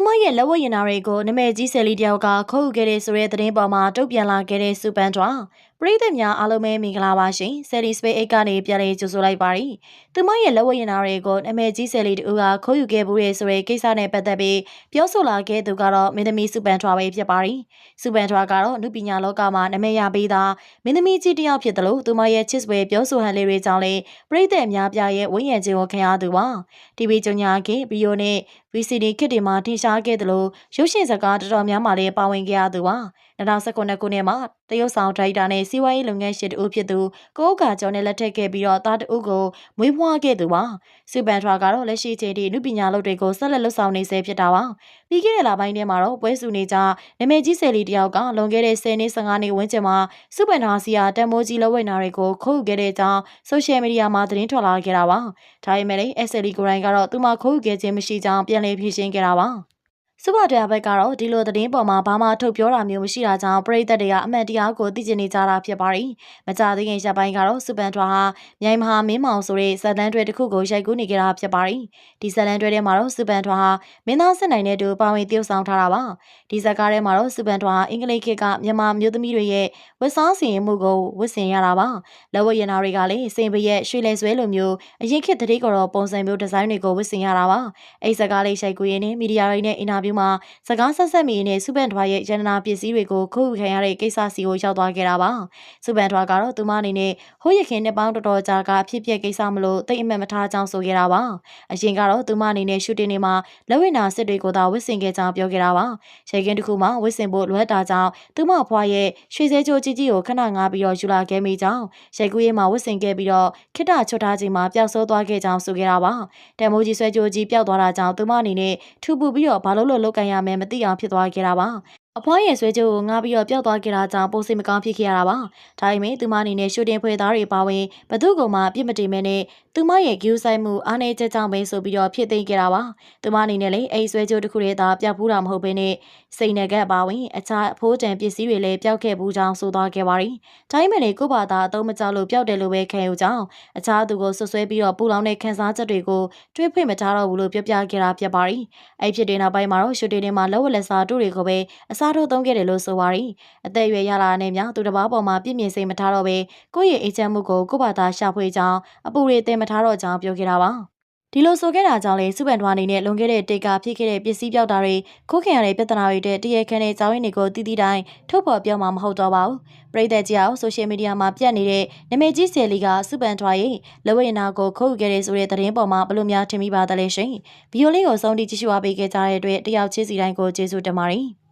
မရဲ့လက်ဝတ်ရင်နာတွေကိုနမဲကြီးဆယ်လီတယောက်ကခုတ်ခဲ့တဲ့ဆိုတဲ့သတင်းပေါ်မှာတုတ်ပြန်လာခဲ့တဲ့စူပန်ထွာပရိသတ်များအားလုံးပဲမင်္ဂလာပါရှင်ဆယ်လီစပိတ်အိတ်ကနေပြန်လည်ကြိုဆိုလိုက်ပါရီသူမရဲ့လက်ဝတ်ရင်နာတွေကိုနမဲကြီးဆယ်လီတူကခုတ်ယူခဲ့မှုရဲ့ဆိုတဲ့ကိစ္စနဲ့ပတ်သက်ပြီးပြောဆိုလာခဲ့သူကတော့မင်းသမီးစူပန်ထွာပဲဖြစ်ပါရီစူပန်ထွာကတော့နုပညာလောကမှာနမဲရပေးတာမင်းသမီးကြီးတယောက်ဖြစ်တယ်လို့သူမရဲ့ချစ်ဆွေပြောဆိုဟန်လေးတွေကြောင့်လေပရိသတ်များပြရဲ့ဝိညာဉ်ချင်းကိုခံရသူပါ TV ကြောင့်ညာခဲ့ဗီဒီယိုနဲ့ VCD ခစ်တွေမှာထင်ရှားခဲ့တယ်လို့ရုပ်ရှင်စကားတော်တော်များများလည်းပါဝင်ခဲ့ရသူပါ2019ခုနှစ်မှာတရုတ်ဆောင်ဒရိုက်တာနဲ့စီးပွားရေးလုပ်ငန်းရှင်တူဖြစ်သူကိုကကျော်နဲ့လက်ထပ်ခဲ့ပြီးတော့သားတူကိုမွေးဖွားခဲ့သူပါစူပန်ထွာကတော့လက်ရှိချိန်ထိနုပညာလုပ်တွေကိုဆက်လက်လှုပ်ဆောင်နေဆဲဖြစ်တာပါပြီးခဲ့တဲ့လပိုင်းထဲမှာတော့ပွဲစုနေကြနာမည်ကြီးဆယ်လီတယောက်ကလွန်ခဲ့တဲ့10နှစ်15နှစ်ဝန်းကျင်မှာစူပန်ထွာစီယာတန်မိုးကြီးလက်ဝဲနာတွေကိုခုတ်ခဲ့တဲ့အကြောင်းဆိုရှယ်မီဒီယာမှာသတင်းထွက်လာခဲ့တာပါဒါပေမဲ့လည်း SLE ကိုရိုင်းကတော့သူမခုတ်ခဲ့ခြင်းမရှိကြောင်းပြန်လည်ဖြေရှင်းခဲ့တာပါစပါတရားဘက်ကတော့ဒီလိုသတင်းပေါ်မှာဘာမှထုတ်ပြောတာမျိုးမရှိတာကြောင့်ပရိသတ်တွေကအမှန်တရားကိုသိကျင်နေကြတာဖြစ်ပါရီမကြသေးခင်ရက်ပိုင်းကတော့စူပန်ထွာဟာမြိုင်မဟာမင်းမောင်ဆိုတဲ့ဇက်တန်းတွဲတစ်ခုကိုရိုက်ကူးနေကြတာဖြစ်ပါရီဒီဇက်တန်းတွဲထဲမှာတော့စူပန်ထွာဟာမင်းသားစစ်နိုင်တဲ့သူပါဝင်တည်ဆောင်ထားတာပါဒီဇက်ကားထဲမှာတော့စူပန်ထွာဟာအင်္ဂလိပ်ခေတ်ကမြန်မာမျိုးသမီးတွေရဲ့ဝတ်စားစီရင်မှုကိုဝတ်ဆင်ရတာပါလက်ဝတ်ရနာတွေကလည်းစင်ပရက်ရွှေလဲဆွဲလိုမျိုးအရင်ခေတ်တတိကတော့ပုံစံမျိုးဒီဇိုင်းတွေကိုဝတ်ဆင်ရတာပါအဲ့ဇက်ကားလေးရိုက်ကူးရင်းနဲ့မီဒီယာတွေနဲ့အင်တာဗျူးမှာစကားဆက်ဆက်မိနဲ့စူပန်ထွာရဲ့ရတနာပစ္စည်းတွေကိုခုတ်ခံရတဲ့ကိစ္စစီကိုရောက်သွားခဲ့တာပါစူပန်ထွာကတော့သူမအနေနဲ့ဟိုးရခင်နှစ်ပေါင်းတော်တော်ကြာကအဖြစ်ပြက်ကိစ္စမလို့တိတ်အမှတ်မထားကြောင်းဆိုခဲ့တာပါအရင်ကတော့သူမအနေနဲ့ရှူတင်နေမှာလက်ဝဲနာစစ်တွေကိုသာဝစ်ဆင်ခဲ့ကြောင်းပြောခဲ့တာပါရေကင်းတစ်ခုမှဝစ်ဆင်ဖို့လွှဲတာကြောင့်သူမဖွားရဲ့ရွှေစဲချိုကြီးကြီးကိုခဏငားပြီးတော့ယူလာခဲ့မိကြောင်းရေကူးရဲမှာဝစ်ဆင်ခဲ့ပြီးတော့ခိတ္တချွတ်ထားချိန်မှာပျောက်ဆုံးသွားခဲ့ကြောင်းဆိုခဲ့တာပါတန်မိုးကြီးဆွဲချိုကြီးပျောက်သွားတာကြောင့်သူမအနေနဲ့ထူပူပြီးတော့ဘာလို့လုပ်ကန်ရမယ်မသိအောင်ဖြစ်သွားခဲ့တာပါအဖွားရဲ့ဆွဲကြိုးကိုငားပြီးတော့ပျောက်သွားခဲ့တာကြောင့်ပုံစံမကောင်းဖြစ်ခဲ့ရတာပါ။ဒါပေမဲ့သူမအနေနဲ့ရှူတင်ဖွဲ့သားတွေပါဝင်ဘသူကမှပြစ်မတင်မဲနဲ့သူမရဲ့ဂယူးဆိုင်မှုအားနေချက်ကြောင့်ပဲဆိုပြီးတော့ဖြစ်သိမ်းခဲ့တာပါ။သူမအနေနဲ့လည်းအိမ်ဆွဲကြိုးတစ်ခုတည်းသာပျောက်ဘူးတာမဟုတ်ဘဲနဲ့စိန်နယ်ကပ်ပါဝင်အခြားအဖိုးတန်ပစ္စည်းတွေလည်းပျောက်ခဲ့ဘူးကြောင်းဆိုသွားခဲ့ပါရီ။ဒါပေမဲ့လည်းကိုဘာသာအသုံးမကျလို့ပျောက်တယ်လို့ပဲခံယူကြောင်းအခြားသူကိုဆွဆွဲပြီးတော့ပူလောင်တဲ့ခန်းစားချက်တွေကိုတွေးဖွင့်မထားတော့ဘူးလို့ပြောပြခဲ့တာဖြစ်ပါရီ။အဲ့ဖြစ်တဲ့နောက်ပိုင်းမှာတော့ရှူတင်တွေမှာလက်ဝက်လက်စားတို့တွေကိုပဲအစားထိုးသုံးခဲ့တယ်လို့ဆိုပါရီအသက်အရွယ်ရလာတဲ့များသူတစ်ပါးပေါ်မှာပြည့်မြင်စိတ်မထားတော့ပဲကိုယ့်ရဲ့အိမ်ချမ်းမှုကိုကိုယ့်ဘာသာရှာဖွေကြောင်းအပူတွေတင်မထားတော့ကြောင်းပြောခဲ့တာပါဒီလိုဆိုခဲ့တာကြောင့်လေစူပန်ထွားအနေနဲ့လွန်ခဲ့တဲ့တိတ်ကဖြစ်ခဲ့တဲ့ပစ္စည်းပြောက်တာတွေခိုးခင်ရတဲ့ပြဿနာတွေတဲ့တရေခမ်းတဲ့ကြောင်းရင်းတွေကိုတီးတီးတိုင်းထုတ်ဖော်ပြောမှာမဟုတ်တော့ပါဘူးပရိသတ်ကြီးအောင်ဆိုရှယ်မီဒီယာမှာပြန့်နေတဲ့နာမည်ကြီးဆယ်လီကစူပန်ထွားရဲ့လက်ဝဲနာကိုခုတ်ခဲ့တဲ့ဆိုတဲ့သတင်းပေါ်မှာဘလို့များထင်မိပါသလဲရှင်ဗီဒီယိုလေးကိုဆုံးထိကြည့်ရှုအားပေးခဲ့ကြတဲ့အတွက်တယောက်ချင်းစီတိုင်းကိုကျေးဇူးတင်ပါတယ်